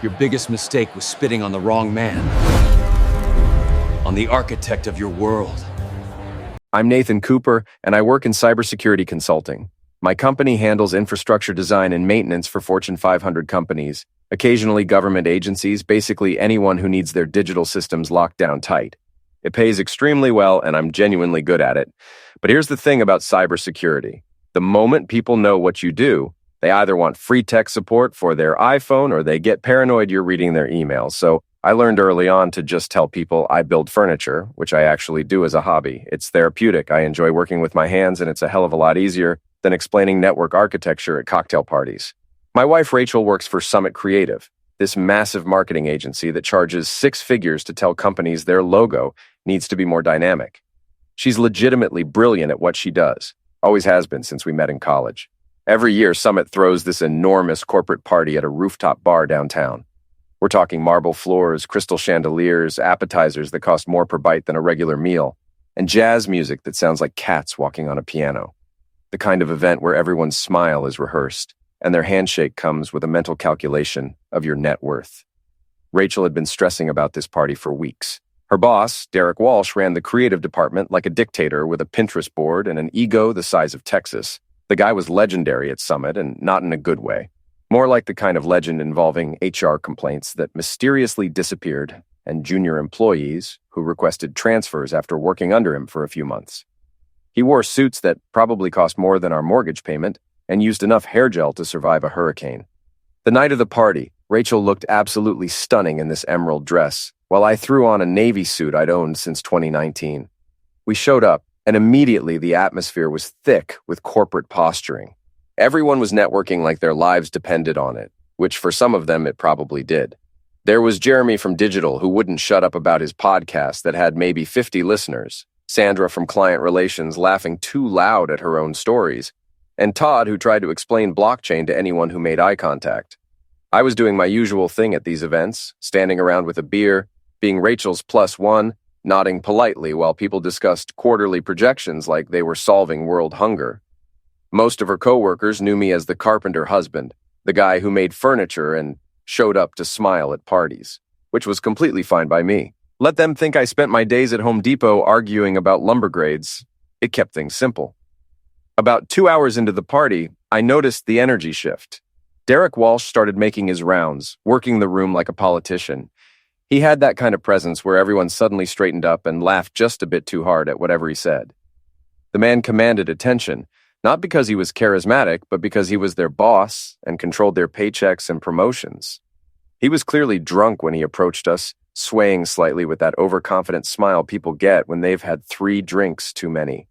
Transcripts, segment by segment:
Your biggest mistake was spitting on the wrong man. On the architect of your world. I'm Nathan Cooper, and I work in cybersecurity consulting. My company handles infrastructure design and maintenance for Fortune 500 companies, occasionally government agencies, basically anyone who needs their digital systems locked down tight. It pays extremely well, and I'm genuinely good at it. But here's the thing about cybersecurity. The moment people know what you do, they either want free tech support for their iPhone or they get paranoid you're reading their emails. So I learned early on to just tell people I build furniture, which I actually do as a hobby. It's therapeutic. I enjoy working with my hands, and it's a hell of a lot easier than explaining network architecture at cocktail parties. My wife Rachel works for Summit Creative, this massive marketing agency that charges 6 figures to tell companies their logo needs to be more dynamic. She's legitimately brilliant at what she does. Always has been since we met in college. Every year, Summit throws this enormous corporate party at a rooftop bar downtown. We're talking marble floors, crystal chandeliers, appetizers that cost more per bite than a regular meal, and jazz music that sounds like cats walking on a piano. The kind of event where everyone's smile is rehearsed, and their handshake comes with a mental calculation of your net worth. Rachel had been stressing about this party for weeks. Her boss, Derek Walsh, ran the creative department like a dictator with a Pinterest board and an ego the size of Texas. The guy was legendary at Summit, and not in a good way. More like the kind of legend involving HR complaints that mysteriously disappeared and junior employees who requested transfers after working under him for a few months. He wore suits that probably cost more than our mortgage payment and used enough hair gel to survive a hurricane. The night of the party, Rachel looked absolutely stunning in this emerald dress, while I threw on a navy suit I'd owned since 2019. We showed up, and immediately the atmosphere was thick with corporate posturing. Everyone was networking like their lives depended on it, which for some of them it probably did. There was Jeremy from Digital, who wouldn't shut up about his podcast that had maybe 50 listeners, Sandra from Client Relations laughing too loud at her own stories, and Todd, who tried to explain blockchain to anyone who made eye contact. I was doing my usual thing at these events, standing around with a beer, being Rachel's +1, nodding politely while people discussed quarterly projections like they were solving world hunger. Most of her coworkers knew me as the carpenter husband, the guy who made furniture and showed up to smile at parties, which was completely fine by me. Let them think I spent my days at Home Depot arguing about lumber grades. It kept things simple. About 2 hours into the party, I noticed the energy shift. Derek Walsh started making his rounds, working the room like a politician. He had that kind of presence where everyone suddenly straightened up and laughed just a bit too hard at whatever he said. The man commanded attention, not because he was charismatic, but because he was their boss and controlled their paychecks and promotions. He was clearly drunk when he approached us, swaying slightly with that overconfident smile people get when they've had 3 drinks too many.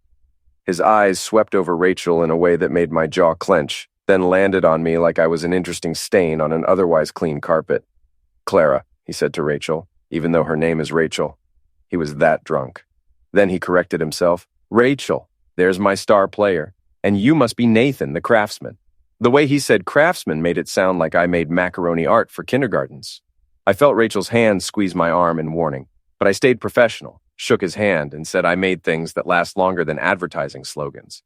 His eyes swept over Rachel in a way that made my jaw clench, then landed on me like I was an interesting stain on an otherwise clean carpet. "Clara," he said to Rachel, even though her name is Rachel. He was that drunk. Then he corrected himself. "Rachel, there's my star player. And you must be Nathan, the craftsman." The way he said craftsman made it sound like I made macaroni art for kindergartens. I felt Rachel's hand squeeze my arm in warning, but I stayed professional, shook his hand, and said I made things that last longer than advertising slogans.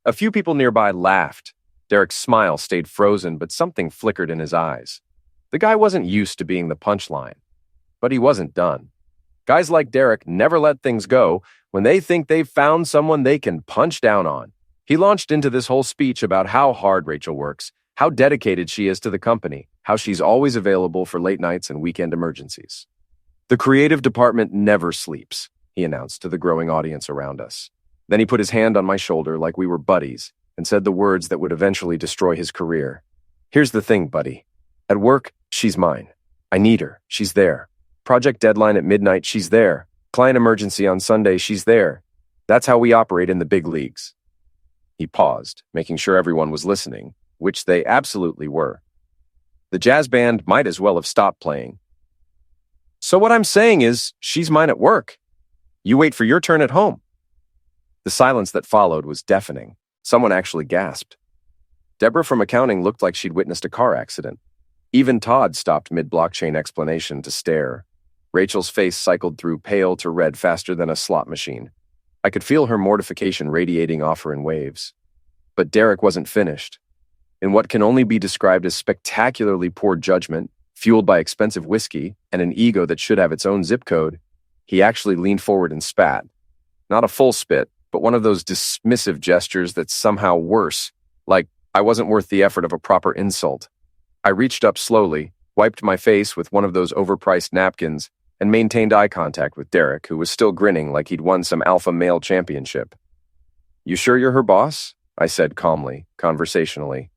A few people nearby laughed. Derek's smile stayed frozen, but something flickered in his eyes. The guy wasn't used to being the punchline, but he wasn't done. Guys like Derek never let things go when they think they've found someone they can punch down on. He launched into this whole speech about how hard Rachel works, how dedicated she is to the company, how she's always available for late nights and weekend emergencies. "The creative department never sleeps," he announced to the growing audience around us. Then he put his hand on my shoulder like we were buddies and said the words that would eventually destroy his career. "Here's the thing, buddy. At work, she's mine. I need her. She's there. Project deadline at midnight, she's there. Client emergency on Sunday, she's there. That's how we operate in the big leagues." He paused, making sure everyone was listening, which they absolutely were. The jazz band might as well have stopped playing. "So what I'm saying is, she's mine at work. You wait for your turn at home." The silence that followed was deafening. Someone actually gasped. Deborah from accounting looked like she'd witnessed a car accident. Even Todd stopped mid-blockchain explanation to stare. Rachel's face cycled through pale to red faster than a slot machine. I could feel her mortification radiating off her in waves. But Derek wasn't finished. In what can only be described as spectacularly poor judgment, Fueled by expensive whiskey and an ego that should have its own zip code, he actually leaned forward and spat. Not a full spit, but one of those dismissive gestures that's somehow worse, like I wasn't worth the effort of a proper insult. I reached up slowly, wiped my face with one of those overpriced napkins, and maintained eye contact with Derek, who was still grinning like he'd won some alpha male championship. "You sure you're her boss?" I said calmly, conversationally.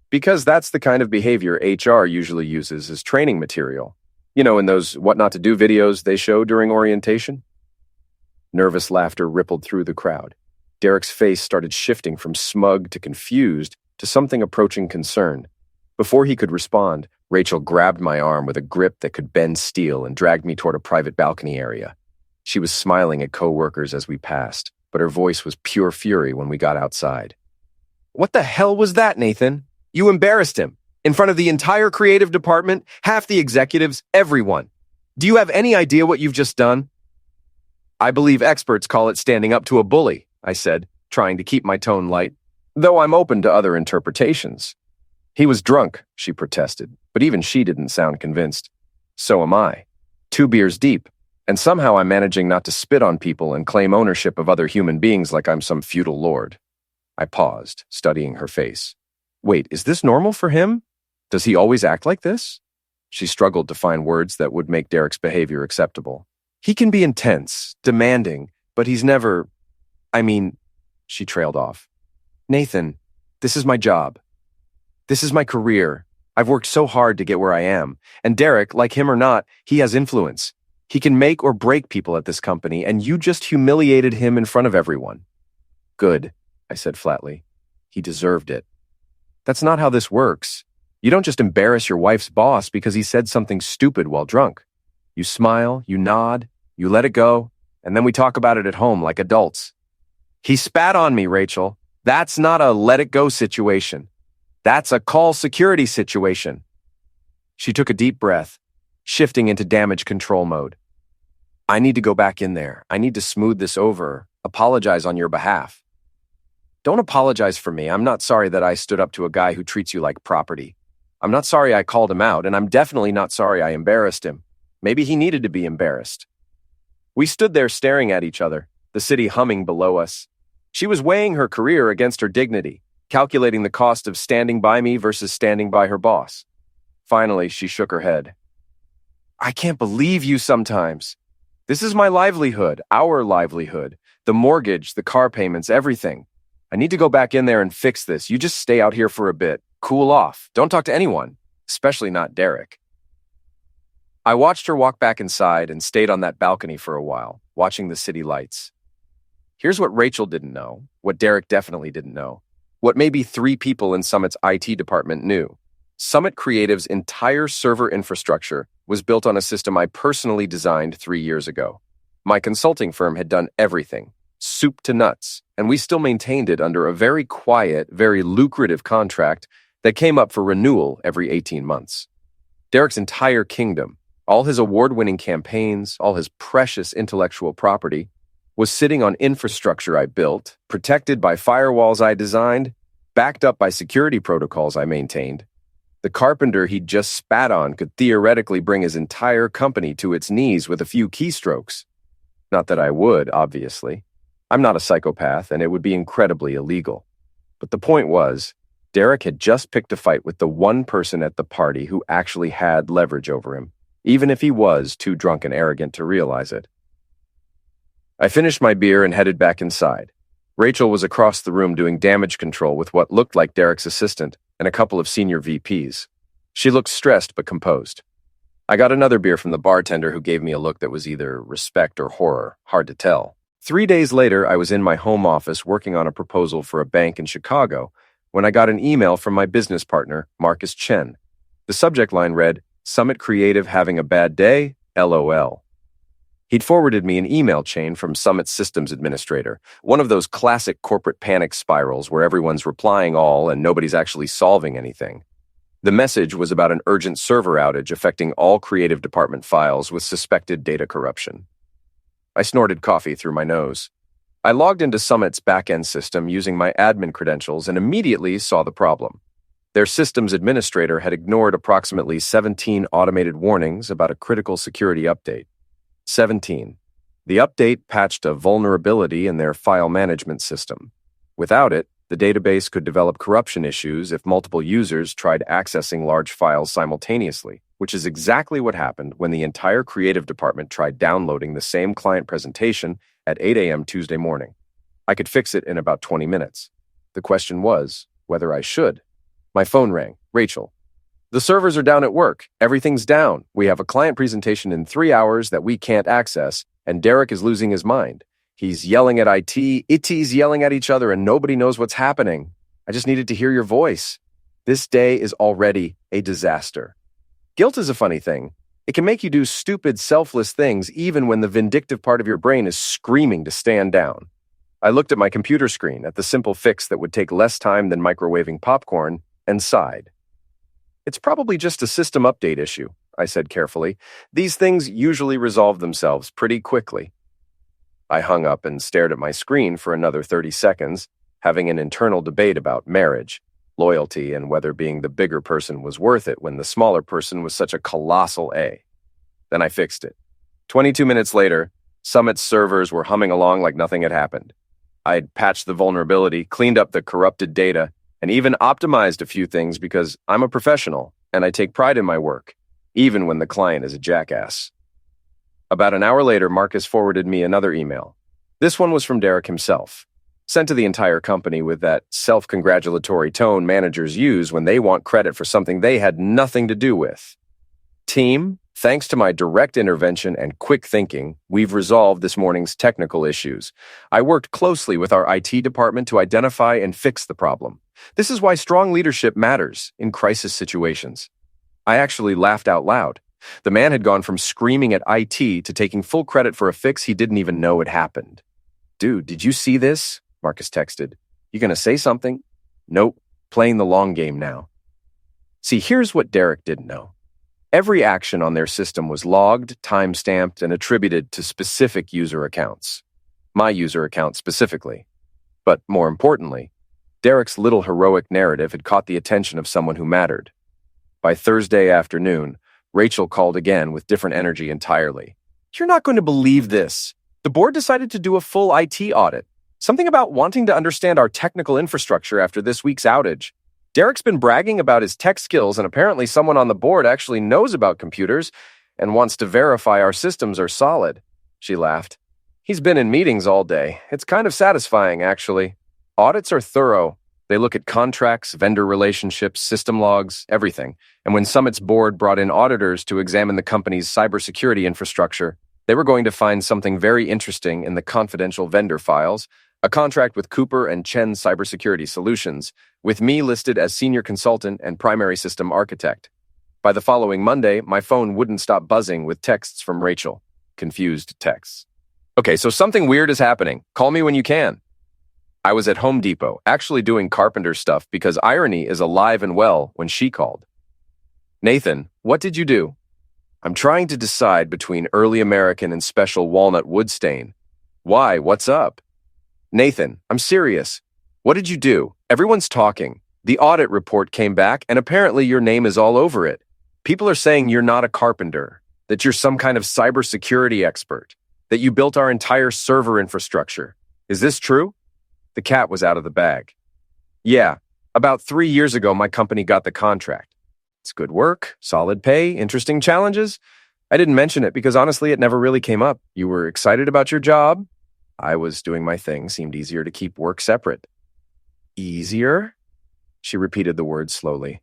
Because that's the kind of behavior HR usually uses as training material. You know, in those what not to do videos they show during orientation? Nervous laughter rippled through the crowd. Derek's face started shifting from smug to confused to something approaching concern. Before he could respond, Rachel grabbed my arm with a grip that could bend steel and dragged me toward a private balcony area. She was smiling at co-workers as we passed, but her voice was pure fury when we got outside. "What the hell was that, Nathan? You embarrassed him. In front of the entire creative department, half the executives, everyone. Do you have any idea what you've just done?" "I believe experts call it standing up to a bully," I said, trying to keep my tone light, though I'm open to other interpretations. "He was drunk," she protested, but even she didn't sound convinced. So am I. 2 beers deep, and somehow I'm managing not to spit on people and claim ownership of other human beings like I'm some feudal lord. I paused, studying her face. Wait, is this normal for him? Does he always act like this? She struggled to find words that would make Derek's behavior acceptable. He can be intense, demanding, but he's never... She trailed off. "Nathan, this is my job. This is my career. I've worked so hard to get where I am. And Derek, like him or not, he has influence. He can make or break people at this company, and you just humiliated him in front of everyone." "Good," I said flatly. "He deserved it." "That's not how this works. You don't just embarrass your wife's boss because he said something stupid while drunk. You smile, you nod, you let it go, and then we talk about it at home like adults." "He spat on me, Rachel. That's not a let it go situation. That's a call security situation." She took a deep breath, shifting into damage control mode. "I need to go back in there. I need to smooth this over, apologize on your behalf." "Don't apologize for me. I'm not sorry that I stood up to a guy who treats you like property. I'm not sorry I called him out, and I'm definitely not sorry I embarrassed him. Maybe he needed to be embarrassed." We stood there staring at each other, the city humming below us. She was weighing her career against her dignity, calculating the cost of standing by me versus standing by her boss. Finally, she shook her head. "I can't believe you sometimes. This is my livelihood, our livelihood, the mortgage, the car payments, everything. I need to go back in there and fix this. You just stay out here for a bit. Cool off. Don't talk to anyone, especially not Derek." I watched her walk back inside and stayed on that balcony for a while, watching the city lights. Here's what Rachel didn't know, what Derek definitely didn't know, what maybe 3 people in Summit's IT department knew. Summit Creative's entire server infrastructure was built on a system I personally designed 3 years ago. My consulting firm had done everything, soup to nuts, and we still maintained it under a very quiet, very lucrative contract that came up for renewal every 18 months. Derek's entire kingdom, all his award-winning campaigns, all his precious intellectual property, was sitting on infrastructure I built, protected by firewalls I designed, backed up by security protocols I maintained. The carpenter he'd just spat on could theoretically bring his entire company to its knees with a few keystrokes. Not that I would, obviously. I'm not a psychopath, and it would be incredibly illegal. But the point was, Derek had just picked a fight with the one person at the party who actually had leverage over him, even if he was too drunk and arrogant to realize it. I finished my beer and headed back inside. Rachel was across the room doing damage control with what looked like Derek's assistant and a couple of senior VPs. She looked stressed but composed. I got another beer from the bartender who gave me a look that was either respect or horror, hard to tell. 3 days later, I was in my home office working on a proposal for a bank in Chicago when I got an email from my business partner, Marcus Chen. The subject line read, "Summit Creative having a bad day? LOL." He'd forwarded me an email chain from Summit's systems administrator, one of those classic corporate panic spirals where everyone's replying all and nobody's actually solving anything. The message was about an urgent server outage affecting all creative department files with suspected data corruption. I snorted coffee through my nose. I logged into Summit's back-end system using my admin credentials and immediately saw the problem. Their systems administrator had ignored approximately 17 automated warnings about a critical security update. 17. The update patched a vulnerability in their file management system. Without it, the database could develop corruption issues if multiple users tried accessing large files simultaneously, which is exactly what happened when the entire creative department tried downloading the same client presentation at 8 a.m. Tuesday morning. I could fix it in about 20 minutes. The question was whether I should. My phone rang. Rachel. The servers are down at work. Everything's down. We have a client presentation in 3 hours that we can't access, and Derek is losing his mind. He's yelling at IT, IT's yelling at each other, and nobody knows what's happening. I just needed to hear your voice. This day is already a disaster. Guilt is a funny thing. It can make you do stupid, selfless things even when the vindictive part of your brain is screaming to stand down. I looked at my computer screen at the simple fix that would take less time than microwaving popcorn and sighed. It's probably just a system update issue, I said carefully. These things usually resolve themselves pretty quickly. I hung up and stared at my screen for another 30 seconds, having an internal debate about marriage, loyalty, and whether being the bigger person was worth it when the smaller person was such a colossal A. Then I fixed it. 22 minutes later, Summit's servers were humming along like nothing had happened. I'd patched the vulnerability, cleaned up the corrupted data, and even optimized a few things because I'm a professional and I take pride in my work, even when the client is a jackass. About an hour later, Marcus forwarded me another email. This one was from Derek himself, sent to the entire company with that self-congratulatory tone managers use when they want credit for something they had nothing to do with. Team, thanks to my direct intervention and quick thinking, we've resolved this morning's technical issues. I worked closely with our IT department to identify and fix the problem. This is why strong leadership matters in crisis situations. I actually laughed out loud. The man had gone from screaming at IT to taking full credit for a fix he didn't even know had happened. Dude, did you see this? Marcus texted. You gonna say something? Nope, playing the long game now. See, here's what Derek didn't know. Every action on their system was logged, time-stamped, and attributed to specific user accounts. My user account specifically. But more importantly, Derek's little heroic narrative had caught the attention of someone who mattered. By Thursday afternoon, Rachel called again with different energy entirely. You're not going to believe this. The board decided to do a full IT audit. Something about wanting to understand our technical infrastructure after this week's outage. Derek's been bragging about his tech skills, and apparently someone on the board actually knows about computers and wants to verify our systems are solid. She laughed. He's been in meetings all day. It's kind of satisfying, actually. Audits are thorough. They look at contracts, vendor relationships, system logs, everything. And when Summit's board brought in auditors to examine the company's cybersecurity infrastructure, they were going to find something very interesting in the confidential vendor files, a contract with Cooper and Chen Cybersecurity Solutions, with me listed as senior consultant and primary system architect. By the following Monday, my phone wouldn't stop buzzing with texts from Rachel. Confused texts. Okay, so something weird is happening. Call me when you can. I was at Home Depot, actually doing carpenter stuff because irony is alive and well when she called. Nathan, what did you do? I'm trying to decide between early American and special walnut wood stain. Why? What's up? Nathan, I'm serious. What did you do? Everyone's talking. The audit report came back, and apparently your name is all over it. People are saying you're not a carpenter, that you're some kind of cybersecurity expert, that you built our entire server infrastructure. Is this true? The cat was out of the bag. Yeah, about 3 years ago, my company got the contract. It's good work, solid pay, interesting challenges. I didn't mention it because honestly, it never really came up. You were excited about your job. I was doing my thing, seemed easier to keep work separate. Easier? She repeated the words slowly.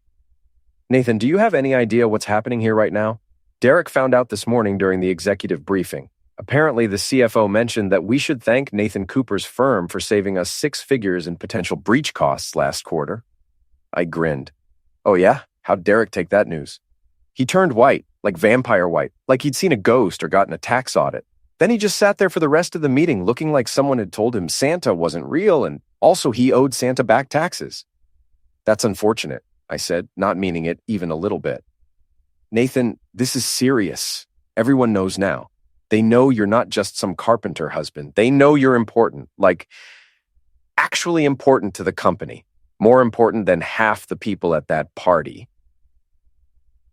Nathan, do you have any idea what's happening here right now? Derek found out this morning during the executive briefing. Apparently, the CFO mentioned that we should thank Nathan Cooper's firm for saving us 6 figures in potential breach costs last quarter. I grinned. Oh yeah? How'd Derek take that news? He turned white, like vampire white, like he'd seen a ghost or gotten a tax audit. Then he just sat there for the rest of the meeting looking like someone had told him Santa wasn't real and also he owed Santa back taxes. That's unfortunate, I said, not meaning it even a little bit. Nathan, this is serious. Everyone knows now. They know you're not just some carpenter husband. They know you're important, like actually important to the company. More important than half the people at that party.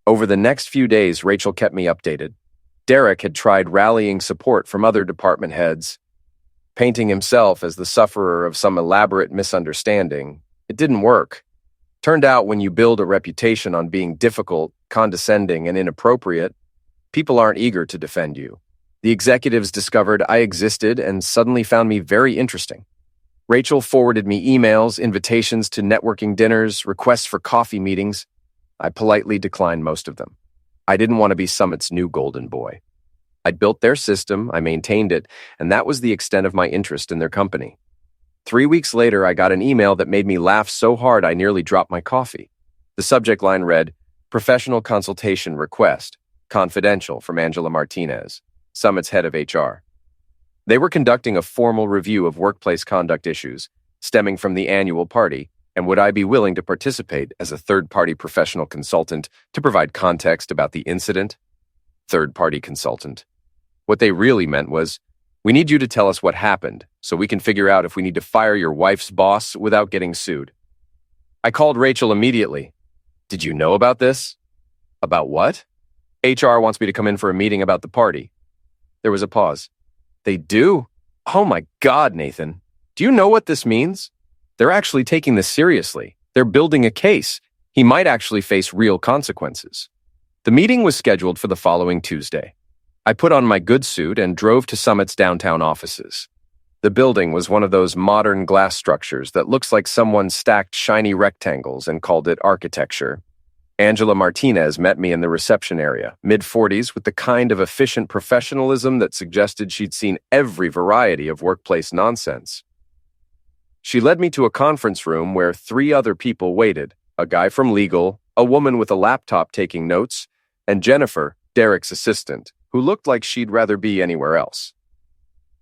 Over the next few days, Rachel kept me updated. Derek had tried rallying support from other department heads, painting himself as the sufferer of some elaborate misunderstanding. It didn't work. Turned out when you build a reputation on being difficult, condescending, and inappropriate, people aren't eager to defend you. The executives discovered I existed and suddenly found me very interesting. Rachel forwarded me emails, invitations to networking dinners, requests for coffee meetings. I politely declined most of them. I didn't want to be Summit's new golden boy. I'd built their system, I maintained it, and that was the extent of my interest in their company. 3 weeks later, I got an email that made me laugh so hard I nearly dropped my coffee. The subject line read, "Professional consultation request, confidential from Angela Martinez, Summit's head of HR." They were conducting a formal review of workplace conduct issues stemming from the annual party, and would I be willing to participate as a third-party professional consultant to provide context about the incident? Third-party consultant. What they really meant was, we need you to tell us what happened so we can figure out if we need to fire your wife's boss without getting sued. I called Rachel immediately. "Did you know about this?" "About what?" "HR wants me to come in for a meeting about the party." There was a pause. "They do? Oh my God, Nathan. Do you know what this means? They're actually taking this seriously. They're building a case. He might actually face real consequences." The meeting was scheduled for the following Tuesday. I put on my good suit and drove to Summit's downtown offices. The building was one of those modern glass structures that looks like someone stacked shiny rectangles and called it architecture. Angela Martinez met me in the reception area, mid-40s, with the kind of efficient professionalism that suggested she'd seen every variety of workplace nonsense. She led me to a conference room where 3 other people waited, a guy from legal, a woman with a laptop taking notes, and Jennifer, Derek's assistant, who looked like she'd rather be anywhere else.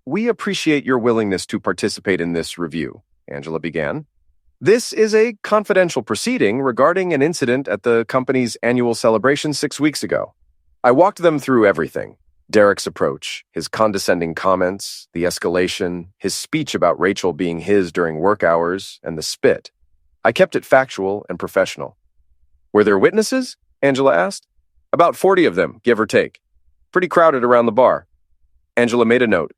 "We appreciate your willingness to participate in this review," Angela began. "This is a confidential proceeding regarding an incident at the company's annual celebration 6 weeks ago." I walked them through everything. Derek's approach, his condescending comments, the escalation, his speech about Rachel being his during work hours, and the spit. I kept it factual and professional. "Were there witnesses?" Angela asked. "About 40 of them, give or take. Pretty crowded around the bar." Angela made a note.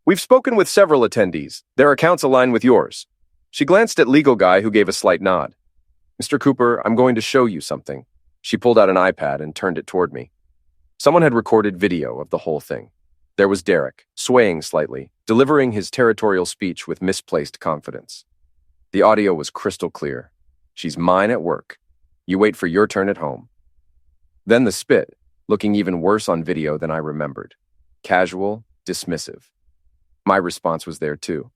"We've spoken with several attendees. Their accounts align with yours." She glanced at legal guy who gave a slight nod. "Mr. Cooper, I'm going to show you something." She pulled out an iPad and turned it toward me. Someone had recorded video of the whole thing. There was Derek, swaying slightly, delivering his territorial speech with misplaced confidence. The audio was crystal clear. "She's mine at work. You wait for your turn at home." Then the spit, looking even worse on video than I remembered. Casual, dismissive. My response was there too.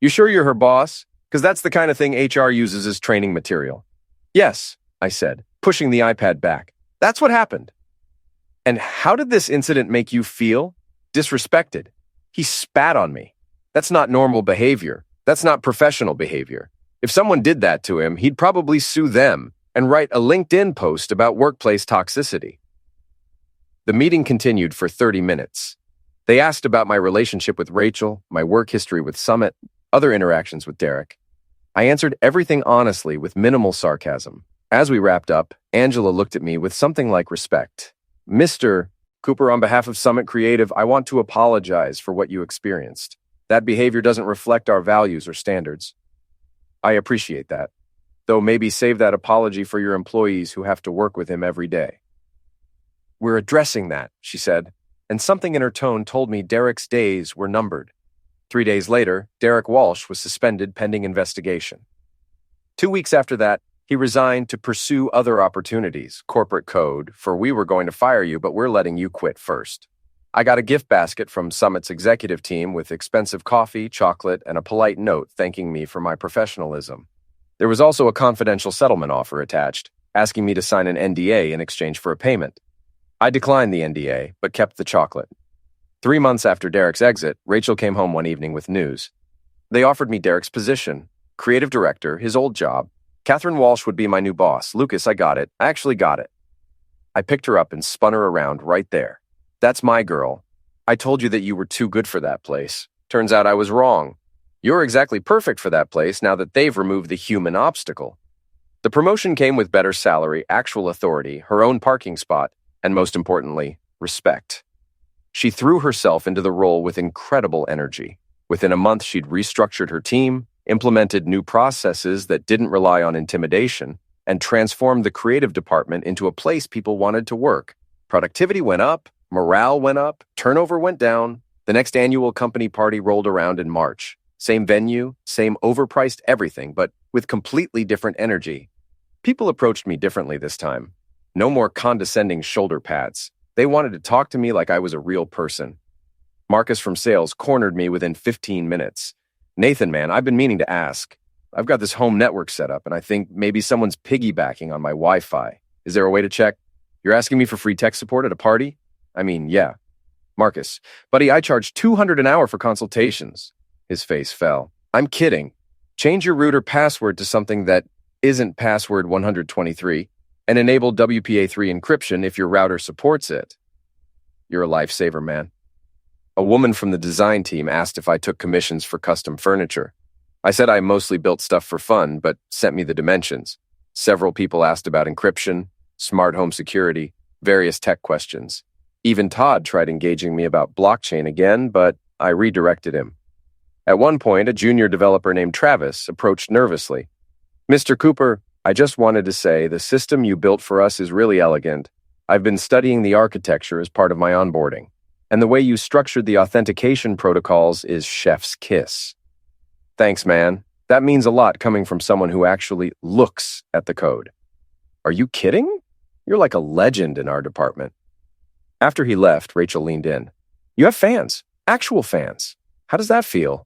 "You sure you're her boss? Because that's the kind of thing HR uses as training material." "Yes," I said, pushing the iPad back. "That's what happened." "And how did this incident make you feel?" "Disrespected. He spat on me. That's not normal behavior. That's not professional behavior. If someone did that to him, he'd probably sue them and write a LinkedIn post about workplace toxicity." The meeting continued for 30 minutes. They asked about my relationship with Rachel, my work history with Summit, other interactions with Derek. I answered everything honestly with minimal sarcasm. As we wrapped up, Angela looked at me with something like respect. "Mr. Cooper, on behalf of Summit Creative, I want to apologize for what you experienced. That behavior doesn't reflect our values or standards." "I appreciate that. Though maybe save that apology for your employees who have to work with him every day." "We're addressing that," she said, and something in her tone told me Derek's days were numbered. 3 days later, Derek Walsh was suspended pending investigation. 2 weeks after that, he resigned to pursue other opportunities, corporate code, for "we were going to fire you, but we're letting you quit first." I got a gift basket from Summit's executive team with expensive coffee, chocolate, and a polite note thanking me for my professionalism. There was also a confidential settlement offer attached, asking me to sign an NDA in exchange for a payment. I declined the NDA, but kept the chocolate. 3 months after Derek's exit, Rachel came home one evening with news. They offered me Derek's position, creative director, his old job. Catherine Walsh would be my new boss. "Lucas, I got it. I actually got it." I picked her up and spun her around right there. "That's my girl. I told you that you were too good for that place. Turns out I was wrong." You're exactly perfect for that place now that they've removed the human obstacle. The promotion came with better salary, actual authority, her own parking spot, and most importantly, respect. She threw herself into the role with incredible energy. Within a month, she'd restructured her team, implemented new processes that didn't rely on intimidation, and transformed the creative department into a place people wanted to work. Productivity went up, morale went up, turnover went down. The next annual company party rolled around in March. Same venue, same overpriced everything, but with completely different energy. People approached me differently this time. No more condescending shoulder pats. They wanted to talk to me like I was a real person. Marcus from sales cornered me within 15 minutes. Nathan, man, I've been meaning to ask. I've got this home network set up, and I think maybe someone's piggybacking on my Wi-Fi. Is there a way to check? You're asking me for free tech support at a party? I mean, yeah. Marcus, buddy, I charge $200 an hour for consultations. His face fell. I'm kidding. Change your router password to something that isn't password 123 and enable WPA3 encryption if your router supports it. You're a lifesaver, man. A woman from the design team asked if I took commissions for custom furniture. I said I mostly built stuff for fun, but sent me the dimensions. Several people asked about encryption, smart home security, various tech questions. Even Todd tried engaging me about blockchain again, but I redirected him. At one point, a junior developer named Travis approached nervously. Mr. Cooper, I just wanted to say the system you built for us is really elegant. I've been studying the architecture as part of my onboarding, and the way you structured the authentication protocols is chef's kiss. Thanks, man. That means a lot coming from someone who actually looks at the code. Are you kidding? You're like a legend in our department. After he left, Rachel leaned in. You have fans, actual fans. How does that feel?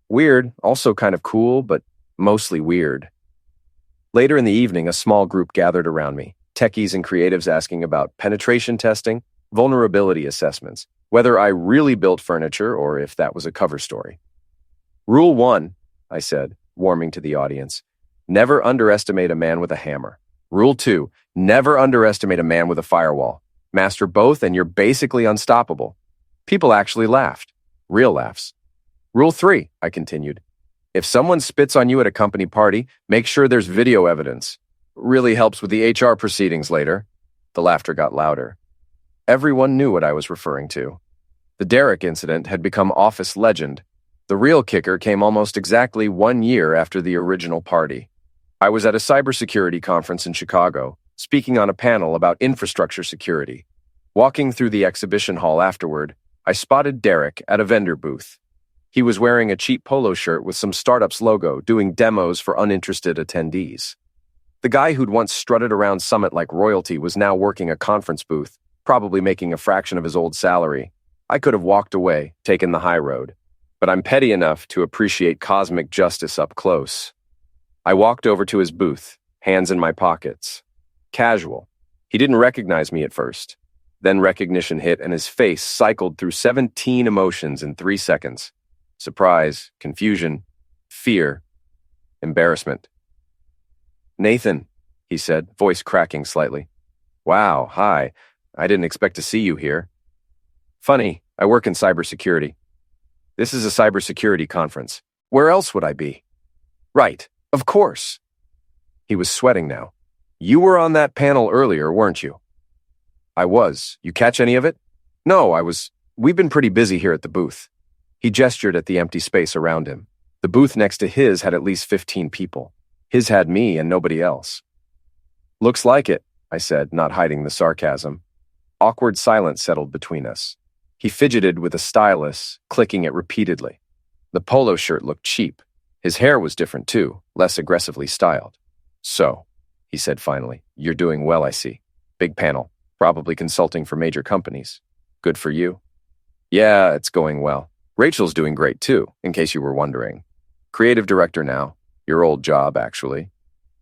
Weird, also kind of cool, but mostly weird. Later in the evening, a small group gathered around me, techies and creatives asking about penetration testing, vulnerability assessments, whether I really built furniture or if that was a cover story. Rule 1, I said, warming to the audience, never underestimate a man with a hammer. Rule 2, never underestimate a man with a firewall. Master both and you're basically unstoppable. People actually laughed. Real laughs. Rule 3, I continued. If someone spits on you at a company party, make sure there's video evidence. Really helps with the HR proceedings later. The laughter got louder. Everyone knew what I was referring to. The Derek incident had become office legend. The real kicker came almost exactly 1 year after the original party. I was at a cybersecurity conference in Chicago, speaking on a panel about infrastructure security. Walking through the exhibition hall afterward, I spotted Derek at a vendor booth. He was wearing a cheap polo shirt with some startup's logo, doing demos for uninterested attendees. The guy who'd once strutted around Summit like royalty was now working a conference booth, probably making a fraction of his old salary. I could have walked away, taken the high road, but I'm petty enough to appreciate cosmic justice up close. I walked over to his booth, hands in my pockets. Casual. He didn't recognize me at first. Then recognition hit and his face cycled through 17 emotions in 3 seconds. Surprise, confusion, fear, embarrassment. Nathan, he said, voice cracking slightly. Wow, hi. I didn't expect to see you here. Funny, I work in cybersecurity. This is a cybersecurity conference. Where else would I be? Right, of course. He was sweating now. You were on that panel earlier, weren't you? I was. You catch any of it? No, We've been pretty busy here at the booth. He gestured at the empty space around him. The booth next to his had at least 15 people. His had me and nobody else. Looks like it, I said, not hiding the sarcasm. Awkward silence settled between us. He fidgeted with a stylus, clicking it repeatedly. The polo shirt looked cheap. His hair was different too, less aggressively styled. So, he said finally, you're doing well, I see. Big panel, probably consulting for major companies. Good for you. Yeah, it's going well. Rachel's doing great too, in case you were wondering. Creative director now. Your old job, actually.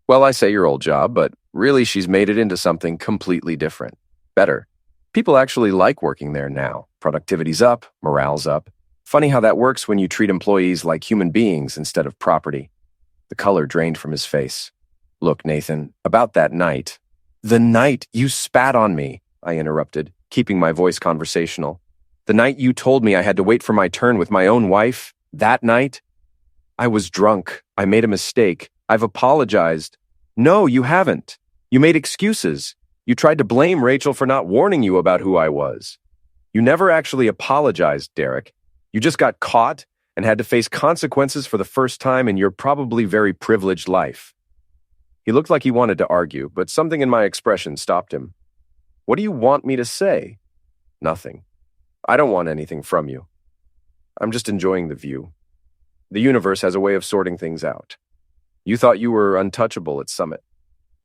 Well, I say your old job, but really she's made it into something completely different. Better. People actually like working there now. Productivity's up, morale's up. Funny how that works when you treat employees like human beings instead of property. The color drained from his face. Look, Nathan, about that night. The night you spat on me, I interrupted, keeping my voice conversational. The night you told me I had to wait for my turn with my own wife, that night, I was drunk. I made a mistake. I've apologized. No, you haven't. You made excuses. You tried to blame Rachel for not warning you about who I was. You never actually apologized, Derek. You just got caught and had to face consequences for the first time in your probably very privileged life. He looked like he wanted to argue, but something in my expression stopped him. What do you want me to say? Nothing. I don't want anything from you. I'm just enjoying the view. The universe has a way of sorting things out. You thought you were untouchable at Summit.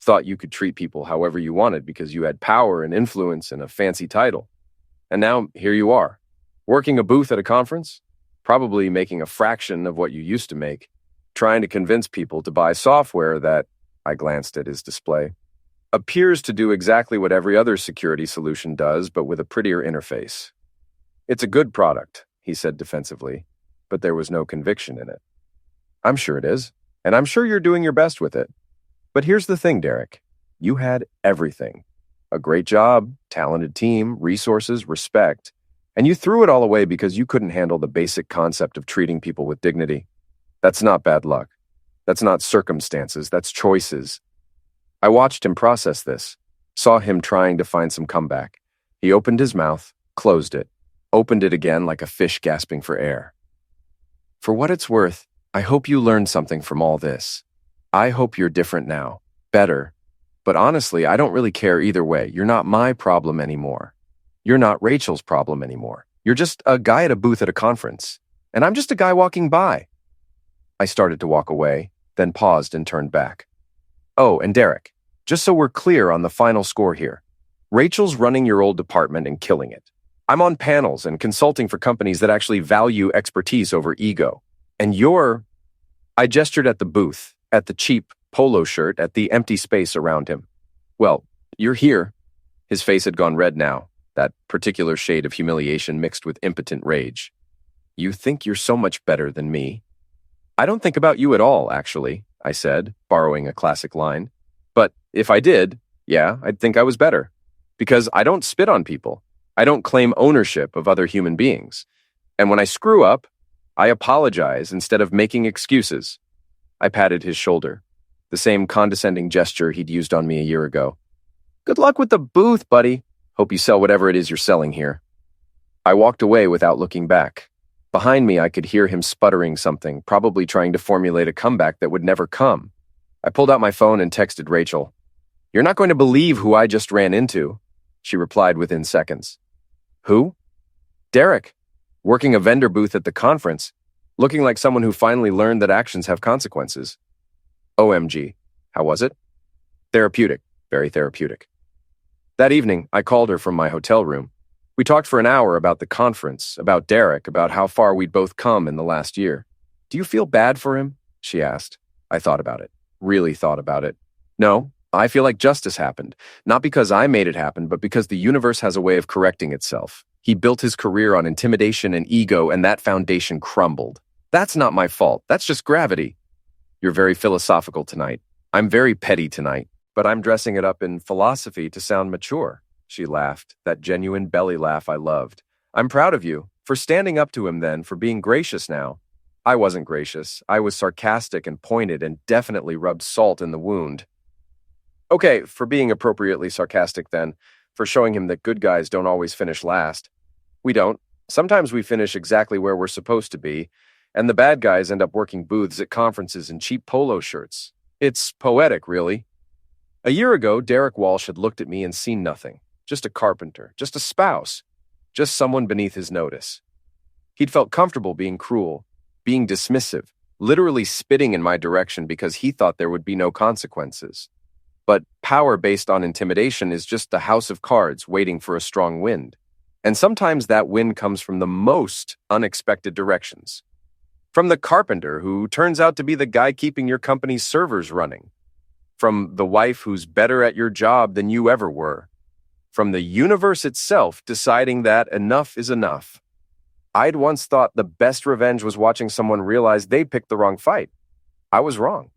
Thought you could treat people however you wanted because you had power and influence and a fancy title. And now here you are, working a booth at a conference, probably making a fraction of what you used to make, trying to convince people to buy software that, I glanced at his display, appears to do exactly what every other security solution does, but with a prettier interface. It's a good product, he said defensively, but there was no conviction in it. I'm sure it is, and I'm sure you're doing your best with it. But here's the thing, Derek. You had everything. A great job, talented team, resources, respect, and you threw it all away because you couldn't handle the basic concept of treating people with dignity. That's not bad luck. That's not circumstances, that's choices. I watched him process this, saw him trying to find some comeback. He opened his mouth, closed it, opened it again like a fish gasping for air. For what it's worth, I hope you learned something from all this. I hope you're different now, better. But honestly, I don't really care either way. You're not my problem anymore. You're not Rachel's problem anymore. You're just a guy at a booth at a conference. And I'm just a guy walking by. I started to walk away, then paused and turned back. Oh, and Derek, just so we're clear on the final score here, Rachel's running your old department and killing it. I'm on panels and consulting for companies that actually value expertise over ego. And I gestured at the booth, at the cheap polo shirt, at the empty space around him. Well, you're here. His face had gone red now, that particular shade of humiliation mixed with impotent rage. You think you're so much better than me. I don't think about you at all, actually, I said, borrowing a classic line. But if I did, yeah, I'd think I was better. Because I don't spit on people. I don't claim ownership of other human beings. And when I screw up, I apologize instead of making excuses. I patted his shoulder, the same condescending gesture he'd used on me a year ago. Good luck with the booth, buddy. Hope you sell whatever it is you're selling here. I walked away without looking back. Behind me, I could hear him sputtering something, probably trying to formulate a comeback that would never come. I pulled out my phone and texted Rachel. You're not going to believe who I just ran into. She replied within seconds. Who? Derek, working a vendor booth at the conference, looking like someone who finally learned that actions have consequences. OMG. How was it? Therapeutic. Very therapeutic. That evening, I called her from my hotel room. We talked for an hour about the conference, about Derek, about how far we'd both come in the last year. Do you feel bad for him? She asked. I thought about it. Really thought about it. No, I feel like justice happened. Not because I made it happen, but because the universe has a way of correcting itself. He built his career on intimidation and ego, and that foundation crumbled. That's not my fault. That's just gravity. You're very philosophical tonight. I'm very petty tonight, but I'm dressing it up in philosophy to sound mature. She laughed, that genuine belly laugh I loved. I'm proud of you, for standing up to him then, for being gracious now. I wasn't gracious. I was sarcastic and pointed and definitely rubbed salt in the wound. Okay, for being appropriately sarcastic then, for showing him that good guys don't always finish last. We don't. Sometimes we finish exactly where we're supposed to be, and the bad guys end up working booths at conferences in cheap polo shirts. It's poetic, really. A year ago, Derek Walsh had looked at me and seen nothing. Just a carpenter, just a spouse, just someone beneath his notice. He'd felt comfortable being cruel, being dismissive, literally spitting in my direction because he thought there would be no consequences. But power based on intimidation is just a house of cards waiting for a strong wind. And sometimes that wind comes from the most unexpected directions. From the carpenter who turns out to be the guy keeping your company's servers running. From the wife who's better at your job than you ever were. From the universe itself deciding that enough is enough. I'd once thought the best revenge was watching someone realize they'd picked the wrong fight. I was wrong.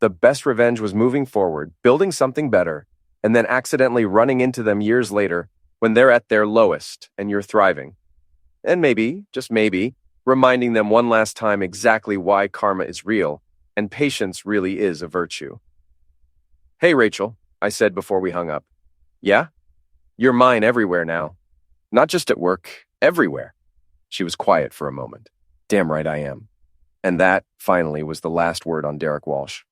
The best revenge was moving forward, building something better, and then accidentally running into them years later when they're at their lowest and you're thriving. And maybe, just maybe, reminding them one last time exactly why karma is real and patience really is a virtue. "Hey, Rachel," I said before we hung up. "Yeah? You're mine everywhere now. Not just at work, everywhere." She was quiet for a moment. Damn right I am. And that, finally, was the last word on Derek Walsh.